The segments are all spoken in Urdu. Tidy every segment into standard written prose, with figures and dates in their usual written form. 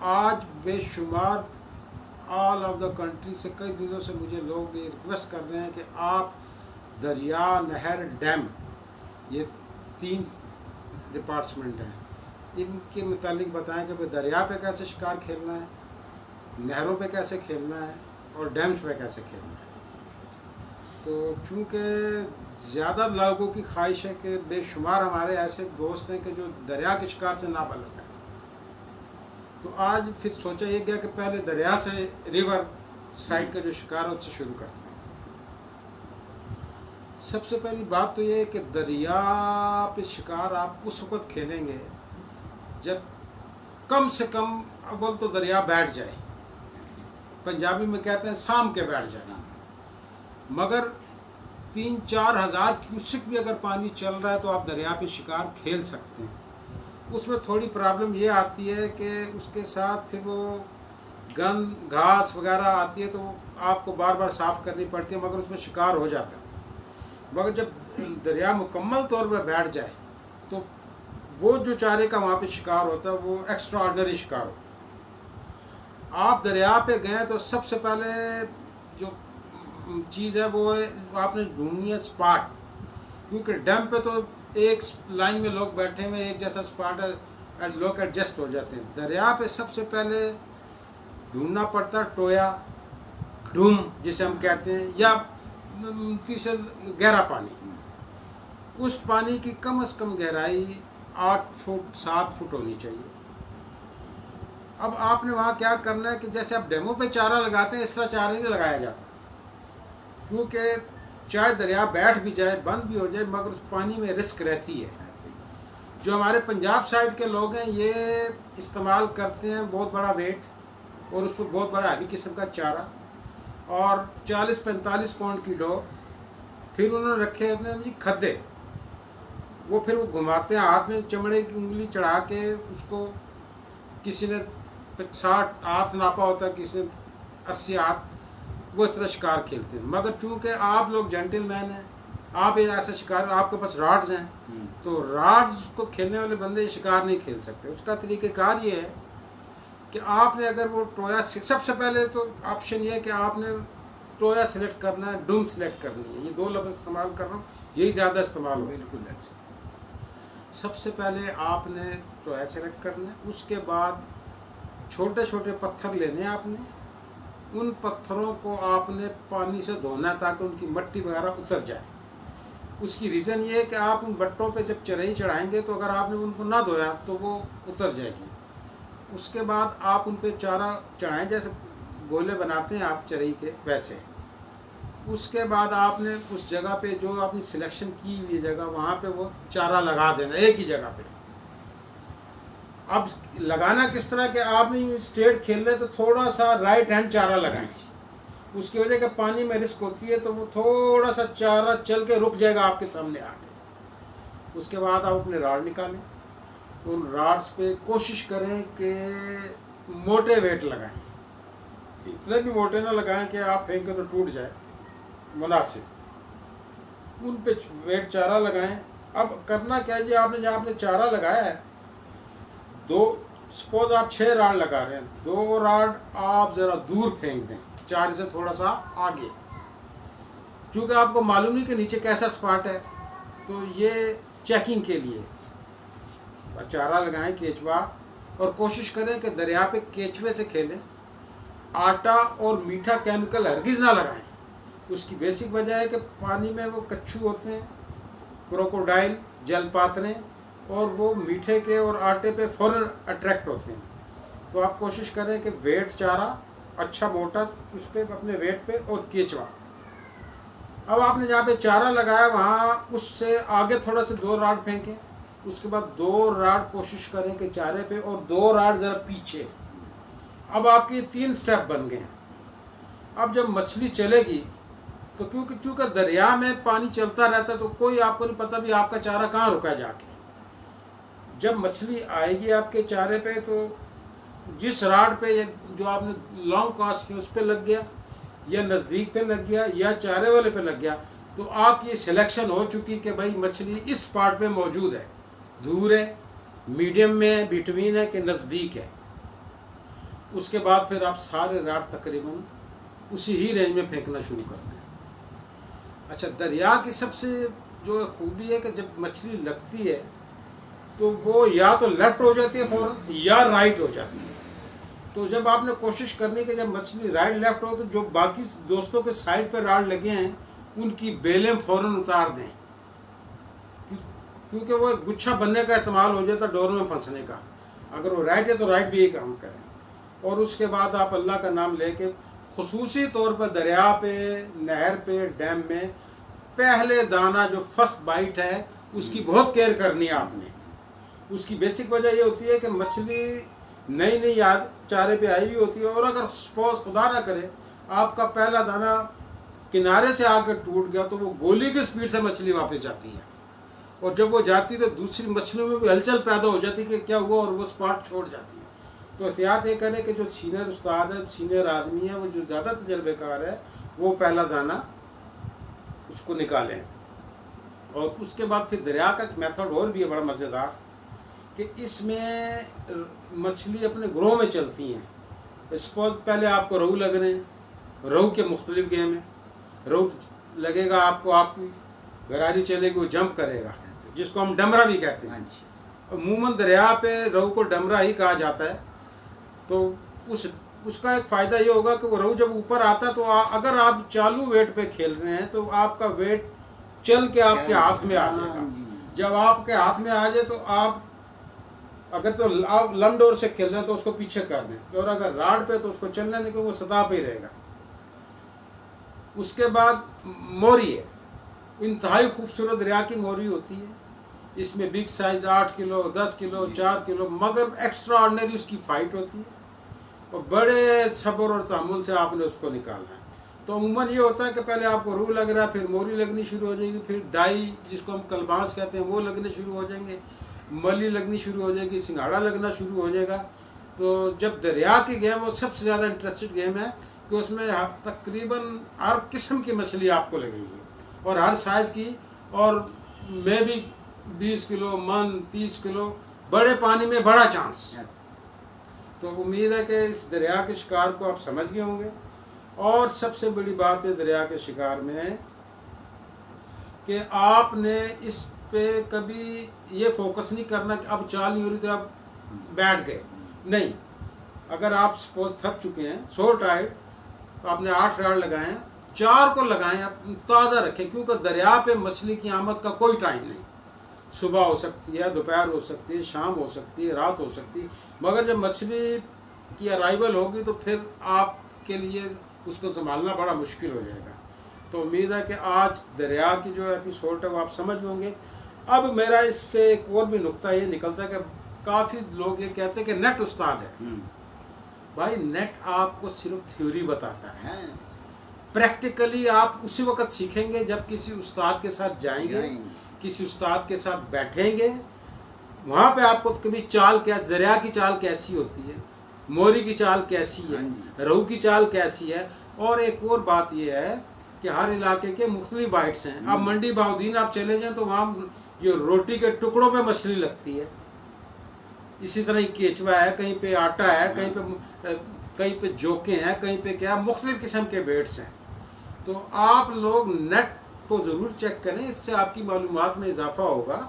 آج بے شمار آل آف دا کنٹری سے کئی دنوں سے مجھے لوگ یہ ریکویسٹ کر رہے ہیں کہ آپ دریا، نہر، ڈیم، یہ 3 ڈپارٹمنٹ ہیں، ان کے متعلق بتائیں کہ دریا پہ کیسے شکار کھیلنا ہے، نہروں پہ کیسے کھیلنا ہے، اور ڈیمز پہ کیسے کھیلنا ہے۔ تو چونکہ زیادہ لوگوں کی خواہش ہے کہ بے شمار ہمارے ایسے دوست ہیں کہ جو دریا کے شکار سے نابلد ہیں، تو آج پھر سوچا یہ گیا کہ پہلے دریا سے، ریور سائڈ کا جو شکار ہے اس سے شروع کرتے ہیں۔ سب سے پہلی بات تو یہ ہے کہ دریا پہ شکار آپ اس وقت کھیلیں گے جب کم سے کم اول تو دریا بیٹھ جائے، پنجابی میں کہتے ہیں سام کے بیٹھ جائے، مگر 3-4 ہزار کیوسک بھی اگر پانی چل رہا ہے تو آپ دریا پہ شکار کھیل سکتے ہیں۔ اس میں تھوڑی پرابلم یہ آتی ہے کہ اس کے ساتھ پھر وہ گند، گھاس وغیرہ آتی ہے تو آپ کو بار بار صاف کرنی پڑتی ہے، مگر اس میں شکار ہو جاتا ہے۔ مگر جب دریا مکمل طور پہ بیٹھ جائے تو وہ جو چارے کا وہاں پہ شکار ہوتا ہے وہ ایکسٹرا آرڈنری شکار ہوتا ہے۔ آپ دریا پہ گئے تو سب سے پہلے جو چیز ہے وہ آپ نے ڈھونڈنی ہے اسپاٹ، کیونکہ ڈیم پہ تو ایک لائن میں لوگ بیٹھے ہوئے ایک جیسا اسپاٹ ہے، لوگ ایڈجسٹ ہو جاتے ہیں۔ دریا پہ سب سے پہلے ڈھونڈنا پڑتا ہے ٹویا، ڈوم جسے ہم کہتے ہیں، یا تیسرے گہرا پانی۔ اس پانی کی کم از کم گہرائی 8 فٹ 7 فٹ ہونی چاہیے۔ اب آپ نے وہاں کیا کرنا ہے کہ جیسے آپ ڈیموں پہ چارہ لگاتے ہیں اس طرح چارہ نہیں لگایا جاتا، کیونکہ چاہے دریا بیٹھ بھی جائے، بند بھی ہو جائے، مگر اس پانی میں رسک رہتی ہے۔ جو ہمارے پنجاب سائڈ کے لوگ ہیں یہ استعمال کرتے ہیں بہت بڑا ویٹ اور اس پہ بہت بڑا ہیوی قسم کا چارہ اور 40-45 پاؤنڈ کی ڈو، پھر انہوں نے رکھے ہوتے ہیں جی کھدے، وہ پھر وہ گھماتے ہیں ہاتھ میں، چمڑے کی انگلی چڑھا کے اس کو، کسی نے 60 ہاتھ ناپا ہوتا ہے، کسی نے 80 ہاتھ، وہ اس طرح شکار کھیلتے ہیں۔ مگر چونکہ آپ لوگ جینٹل مین ہیں، آپ ایسا شکار، آپ کے پاس راڈز ہیں، تو راڈز کو کھیلنے والے بندے شکار نہیں کھیل سکتے۔ اس کا طریقہ کار یہ ہے کہ آپ نے اگر وہ ٹویا، سب سے پہلے تو آپشن یہ ہے کہ آپ نے ٹویا سلیکٹ کرنا ہے، ڈوم سلیکٹ کرنی ہے، یہ 2 لفظ استعمال کر رہا ہوں، یہی زیادہ استعمال ہوتا ہے۔ بالکل ایسے سب سے پہلے آپ نے ٹویا سلیکٹ کرنا ہے، اس کے بعد چھوٹے چھوٹے پتھر لینے ہیں آپ نے، ان پتھروں کو آپ نے پانی سے دھونا ہے تاکہ ان کی مٹی وغیرہ اتر جائے۔ اس کی ریزن یہ ہے کہ آپ ان بٹوں پہ جب چرئی چڑھائیں گے تو اگر آپ نے ان کو نہ دھویا تو وہ اتر جائے گی۔ اس کے بعد آپ ان پہ چارہ چڑھائیں، جیسے گولے بناتے ہیں آپ چرئی کے ویسے۔ اس کے بعد آپ نے اس جگہ پہ جو آپ نے سلیکشن کی ہوئی جگہ، وہاں پہ وہ چارہ لگا دینا ایک ہی جگہ پہ۔ اب لگانا کس طرح کہ آپ نے اسٹریٹ کھیل رہے تو تھوڑا سا رائٹ ہینڈ چارہ لگائیں، اس کی وجہ کہ پانی میں رسک ہوتی ہے تو وہ تھوڑا سا چارہ چل کے رک جائے گا آپ کے سامنے آ کے۔ اس کے بعد آپ اپنے راڈ نکالیں، ان راڈز پہ کوشش کریں کہ موٹے ویٹ لگائیں، اتنے بھی موٹے نہ لگائیں کہ آپ پھینکیں تو ٹوٹ جائے، مناسب ان پہ ویٹ چارہ لگائیں۔ اب کرنا کیا جی، آپ نے جہاں آپ نے چارہ لگایا ہے، سپوز آپ 6 راڈ لگا رہے ہیں، 2 راڈ آپ ذرا دور پھینک دیں، چارے سے تھوڑا سا آگے، چونکہ آپ کو معلوم نہیں کہ نیچے کیسا سپاٹ ہے، تو یہ چیکنگ کے لیے چارہ لگائیں کیچوا، اور کوشش کریں کہ دریا پہ کیچوے سے کھیلیں۔ آٹا اور میٹھا کیمیکل ہرگز نہ لگائیں، اس کی بیسک وجہ ہے کہ پانی میں وہ کچھو ہوتے ہیں، کروکوڈائل، جل پاتریں، اور وہ میٹھے کے اور آٹے پہ فوراً اٹریکٹ ہوتے ہیں۔ تو آپ کوشش کریں کہ ویٹ چارہ اچھا موٹا اس پہ اپنے ویٹ پہ، اور کیچوا۔ اب آپ نے جہاں پہ چارہ لگایا وہاں اس سے آگے تھوڑا سا 2 راڈ پھینکیں، اس کے بعد 2 راڈ کوشش کریں کہ چارے پہ، اور 2 راڈ ذرا پیچھے۔ اب آپ کے 3 سٹیپ بن گئے ہیں۔ اب جب مچھلی چلے گی تو چونکہ دریا میں پانی چلتا رہتا ہے تو کوئی آپ کو نہیں پتہ بھی آپ کا چارہ کہاں رکا جا کے۔ جب مچھلی آئے گی آپ کے چارے پہ تو جس راڈ پہ جو آپ نے لانگ کاسٹ کی اس پہ لگ گیا، یا نزدیک پہ لگ گیا، یا چارے والے پہ لگ گیا، تو آپ کی سلیکشن ہو چکی کہ بھائی مچھلی اس پارٹ پہ موجود ہے، دور ہے، میڈیم میں ہے، بٹوین ہے کہ نزدیک ہے۔ اس کے بعد پھر آپ سارے راڈ تقریباً اسی ہی رینج میں پھینکنا شروع کر دیں۔ اچھا، دریا کی سب سے جو خوبی ہے کہ جب مچھلی لگتی ہے تو وہ یا تو لیفٹ ہو جاتی ہے فوراً یا رائٹ ہو جاتی ہے۔ تو جب آپ نے کوشش کرنی کہ جب مچھلی رائٹ لیفٹ ہو تو جو باقی دوستوں کے سائڈ پہ راڈ لگے ہیں ان کی بیلیں فوراً اتار دیں، کیونکہ وہ ایک گچھا بننے کا احتمال ہو جاتا ہے ڈور میں پھنسنے کا۔ اگر وہ رائٹ ہے تو رائٹ بھی یہ کام کریں، اور اس کے بعد آپ اللہ کا نام لے کے خصوصی طور پر دریا پہ، نہر پہ، ڈیم میں پہلے دانہ جو فرسٹ بائٹ ہے اس کی بہت کیئر کرنی ہے آپ نے۔ اس کی بیسک وجہ یہ ہوتی ہے کہ مچھلی نئی نئی چارے پہ آئی ہوئی ہوتی ہے، اور اگر سپوز خدا نہ کرے آپ کا پہلا دانہ کنارے سے آ کے ٹوٹ گیا تو وہ گولی کی سپیڈ سے مچھلی واپس جاتی ہے، اور جب وہ جاتی تو دوسری مچھلیوں میں بھی ہلچل پیدا ہو جاتی کہ کیا ہوا، اور وہ اسپاٹ چھوڑ جاتی ہے۔ تو احتیاط یہ کریں کہ جو سینئر استاد ہے، سینئر آدمی ہے، وہ جو زیادہ تجربے کار ہے، وہ پہلا دانہ اس کو نکالیں۔ اور اس کے بعد پھر دریا کا ایک میتھڈ اور بھی ہے بڑا مزیدار، کہ اس میں مچھلی اپنے گروہ میں چلتی ہیں۔ سپوز پہلے آپ کو روہو لگ رہے ہیں، روہو کے مختلف گیم ہیں۔ روہو لگے گا آپ کو، آپ کی گراری چلے گی، وہ جمپ کرے گا، جس کو ہم ڈمرا بھی کہتے ہیں۔ عموماً دریا پہ روہو کو ڈمرا ہی کہا جاتا ہے۔ تو اس کا ایک فائدہ یہ ہوگا کہ وہ روہو جب اوپر آتا ہے تو اگر آپ چالو ویٹ پہ کھیل رہے ہیں تو آپ کا ویٹ چل کے آپ کے ہاتھ میں آ جائے گا۔ جب آپ کے ہاتھ میں آ جائے تو آپ اگر تو آپ لم ڈور سے کھیل رہے ہیں تو اس کو پیچھے کر دیں، اور اگر راڈ پہ تو اس کو چلنے دیں کہ وہ سطح پہ ہی رہے گا۔ اس کے بعد موری ہے، انتہائی خوبصورت دریا کی موری ہوتی ہے۔ اس میں بگ سائز 8 کلو، 10 کلو، 4 کلو، مگر ایکسٹرا آرڈنری اس کی فائٹ ہوتی ہے، اور بڑے صبر اور تحمل سے آپ نے اس کو نکالنا ہے۔ تو عموماً یہ ہوتا ہے کہ پہلے آپ کو روح لگ رہا ہے، پھر موری لگنی شروع ہو جائے گی، پھر ڈائی جس کو ہم کلباس کہتے ہیں وہ لگنے شروع ہو جائیں گے، ملی لگنی شروع ہو جائے گی، سنگھاڑا لگنا شروع ہو جائے گا۔ تو جب دریا کی گیم وہ سب سے زیادہ انٹرسٹڈ گیم ہے کہ اس میں تقریباً ہر قسم کی مچھلی آپ کو لگے گی، اور ہر سائز کی، اور میں بھی 20 کلو، من 30 کلو، بڑے پانی میں بڑا چانس۔ تو امید ہے کہ اس دریا کے شکار کو آپ سمجھ گئے ہوں گے۔ اور سب سے بڑی بات ہے دریا کے شکار میں کہ آپ نے اس پہ کبھی یہ فوکس نہیں کرنا کہ اب چال نہیں ہو رہی تو آپ بیٹھ گئے، نہیں۔ اگر آپ سپوز تھک چکے ہیں، سو ٹائرڈ، آپ نے 8 راڈ لگائے ہیں، 4 کو لگائیں، آپ تازہ رکھیں، کیونکہ دریا پہ مچھلی کی آمد کا کوئی ٹائم نہیں۔ صبح ہو سکتی ہے، دوپہر ہو سکتی ہے، شام ہو سکتی ہے، رات ہو سکتی ہے، مگر جب مچھلی کی ارائیول ہوگی تو پھر آپ کے لیے اس کو سنبھالنا بڑا مشکل ہو جائے گا۔ تو امید ہے کہ آج دریا کی جو ایپیسوڈ ہے وہ آپ سمجھ ہوں گے۔ اب میرا اس سے ایک اور بھی نقطہ یہ نکلتا ہے کہ کافی لوگ یہ کہتے ہیں کہ نیٹ استاد ہے۔ بھائی نیٹ آپ کو صرف تھیوری بتاتا ہے، پریکٹیکلی آپ اسی وقت سیکھیں گے جب کسی استاد کے ساتھ جائیں گے، کسی استاد کے ساتھ بیٹھیں گے، وہاں پہ آپ کو کبھی چال دریا کی چال کیسی ہوتی ہے، موری کی چال کیسی ہے، روہو کی چال کیسی ہے۔ اور ایک اور بات یہ ہے کہ ہر علاقے کے مختلف بائٹس ہیں۔ اب منڈی باؤدین آپ چلے جائیں تو وہاں یہ روٹی کے ٹکڑوں پہ مچھلی لگتی ہے، اسی طرح کیچوا ہے، کہیں پہ آٹا ہے، کہیں پہ جوکے ہیں، کہیں پہ کیا، مختلف قسم کے بیٹس ہیں۔ تو آپ لوگ نیٹ کو ضرور چیک کریں، اس سے آپ کی معلومات میں اضافہ ہوگا۔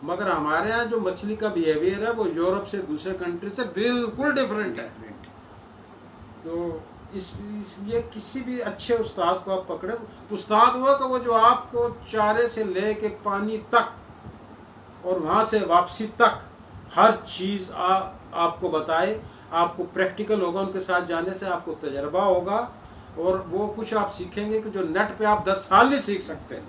مگر ہمارے ہاں جو مچھلی کا بیہیویئر ہے وہ یورپ سے، دوسرے کنٹری سے بالکل ڈیفرنٹ ہے۔ تو اس لیے کسی بھی اچھے استاد کو آپ پکڑیں۔ استاد ہوا کہ وہ جو آپ کو چارے سے لے کے پانی تک اور وہاں سے واپسی تک ہر چیز آپ کو بتائے، آپ کو پریکٹیکل ہوگا، ان کے ساتھ جانے سے آپ کو تجربہ ہوگا، اور وہ کچھ آپ سیکھیں گے کہ جو نیٹ پہ آپ 10 سال نہیں سیکھ سکتے۔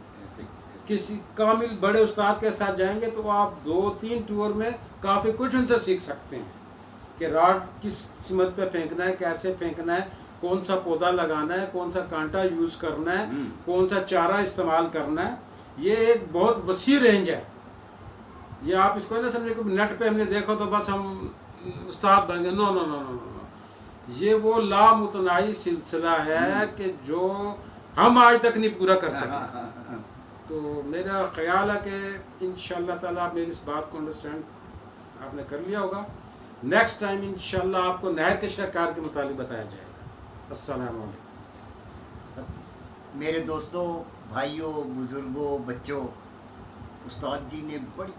کسی کامل بڑے استاد کے ساتھ جائیں گے تو آپ 2-3 ٹور میں کافی کچھ ان سے سیکھ سکتے ہیں کہ راڈ کس سمت پہ پھینکنا ہے، کیسے پھینکنا ہے، کون سا پودا لگانا ہے، کون سا کانٹا یوز کرنا ہے، کون سا چارہ استعمال کرنا ہے۔ یہ ایک بہت وسیع رینج ہے۔ یہ آپ اس کو نہ سمجھے کہ نیٹ پہ ہم نے دیکھا تو بس ہم استاد بن گئے، نو نو نو نو نو۔ یہ وہ لامتناہی سلسلہ ہے کہ جو ہم آج تک نہیں پورا کر سکے۔ تو میرا خیال ہے کہ انشاءاللہ تعالیٰ آپ میری اس بات کو انڈرسٹینڈ آپ نے کر لیا ہوگا۔ نیکسٹ ٹائم انشاءاللہ آپ کو نہر کے شہکار کے متعلق بتایا جائے گا۔ السلام علیکم۔ میرے دوستوں، بھائیوں، بزرگوں، بچوں، استاد جی نے بڑی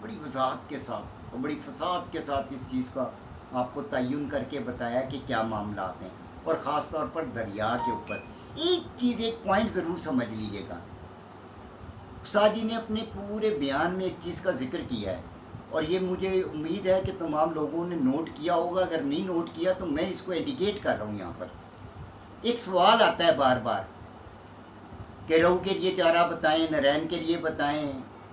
بڑی وضاحت کے ساتھ اور بڑی فصاحت کے ساتھ اس چیز کا آپ کو تعین کر کے بتایا کہ کیا معاملات ہیں، اور خاص طور پر دریا کے اوپر ایک چیز، ایک پوائنٹ ضرور سمجھ لیجیے گا۔ استاد جی نے اپنے پورے بیان میں ایک چیز کا ذکر کیا ہے، اور یہ مجھے امید ہے کہ تمام لوگوں نے نوٹ کیا ہوگا، اگر نہیں نوٹ کیا تو میں اس کو انڈیکیٹ کر رہا ہوں یہاں پر۔ ایک سوال آتا ہے بار بار کہ روہو کے لیے چارہ بتائیں، نرین کے لیے بتائیں،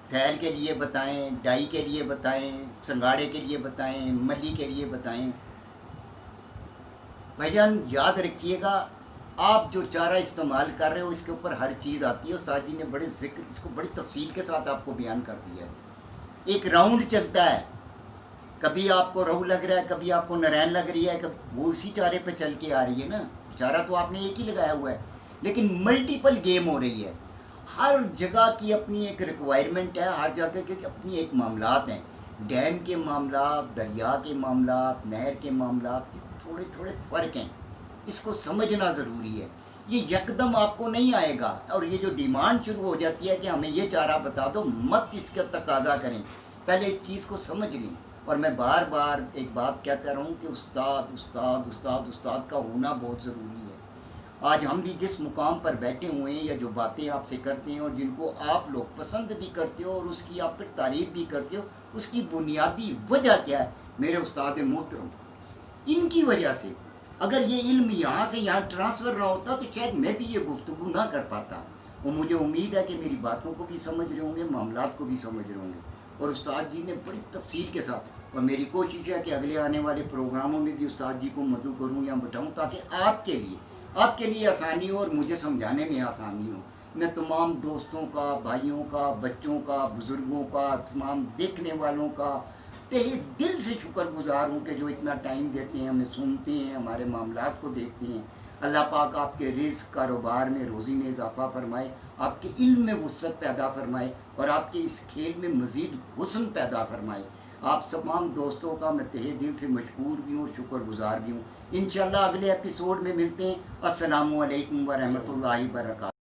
تھیل کے لیے بتائیں، ڈائی کے لیے بتائیں، سنگاڑے کے لیے بتائیں، ملی کے لیے بتائیں۔ بھائی جان یاد رکھیے گا، آپ جو چارہ استعمال کر رہے ہو اس کے اوپر ہر چیز آتی ہے۔ استاد جی نے بڑے ذکر اس کو بڑی تفصیل کے ساتھ آپ کو بیان کر دیا ہے۔ ایک راؤنڈ چلتا ہے، کبھی آپ کو روہو لگ رہا ہے، کبھی آپ کو نرین لگ رہی ہے، کبھی وہ اسی چارے پہ چل کے آ رہی ہے نا۔ چارہ تو آپ نے ایک ہی لگایا ہوا ہے، لیکن ملٹیپل گیم ہو رہی ہے۔ ہر جگہ کی اپنی ایک ریکوائرمنٹ ہے، ہر جگہ کے اپنی ایک معاملات ہیں۔ ڈیم کے معاملات، دریا کے معاملات، نہر کے معاملات، تھوڑے تھوڑے فرق ہیں، اس کو سمجھنا ضروری ہے۔ یہ یکدم آپ کو نہیں آئے گا، اور یہ جو ڈیمانڈ شروع ہو جاتی ہے کہ ہمیں یہ چارہ بتا دو، مت اس کا تقاضا کریں، پہلے اس چیز کو سمجھ لیں۔ اور میں بار بار ایک بات کہتا رہا ہوں کہ استاد استاد استاد استاد کا ہونا بہت ضروری ہے۔ آج ہم بھی جس مقام پر بیٹھے ہوئے ہیں، یا جو باتیں آپ سے کرتے ہیں اور جن کو آپ لوگ پسند بھی کرتے ہو اور اس کی آپ پھر تعریف بھی کرتے ہو، اس کی بنیادی وجہ کیا ہے؟ میرے استاد محترم، ان کی وجہ سے اگر یہ علم یہاں سے یہاں ٹرانسفر نہ ہوتا تو شاید میں بھی یہ گفتگو نہ کر پاتا۔ وہ مجھے امید ہے کہ میری باتوں کو بھی سمجھ رہے ہوں گے، معاملات کو بھی سمجھ رہے ہوں گے، اور استاد جی نے بڑی تفصیل کے ساتھ، اور میری کوشش ہے کہ اگلے آنے والے پروگراموں میں بھی استاد جی کو مدعو کروں یا بٹھاؤں، تاکہ آپ کے لیے آسانی ہو اور مجھے سمجھانے میں آسانی ہو۔ میں تمام دوستوں کا، بھائیوں کا، بچوں کا، بزرگوں کا، تمام دیکھنے والوں کا تہہ دل سے شکر گزار ہوں کہ جو اتنا ٹائم دیتے ہیں، ہمیں سنتے ہیں، ہمارے معاملات کو دیکھتے ہیں۔ اللہ پاک آپ کے رزق، کاروبار میں، روزی میں اضافہ فرمائے، آپ کے علم میں وسعت پیدا فرمائے، اور آپ کے اس کھیل میں مزید حسن پیدا فرمائے۔ آپ تمام دوستوں کا میں تہہ دل سے مشکور بھی ہوں، شکر گزار بھی ہوں۔ انشاءاللہ اگلے ایپیسوڈ میں ملتے ہیں۔ السلام علیکم ورحمۃ اللہ وبرکاتہ۔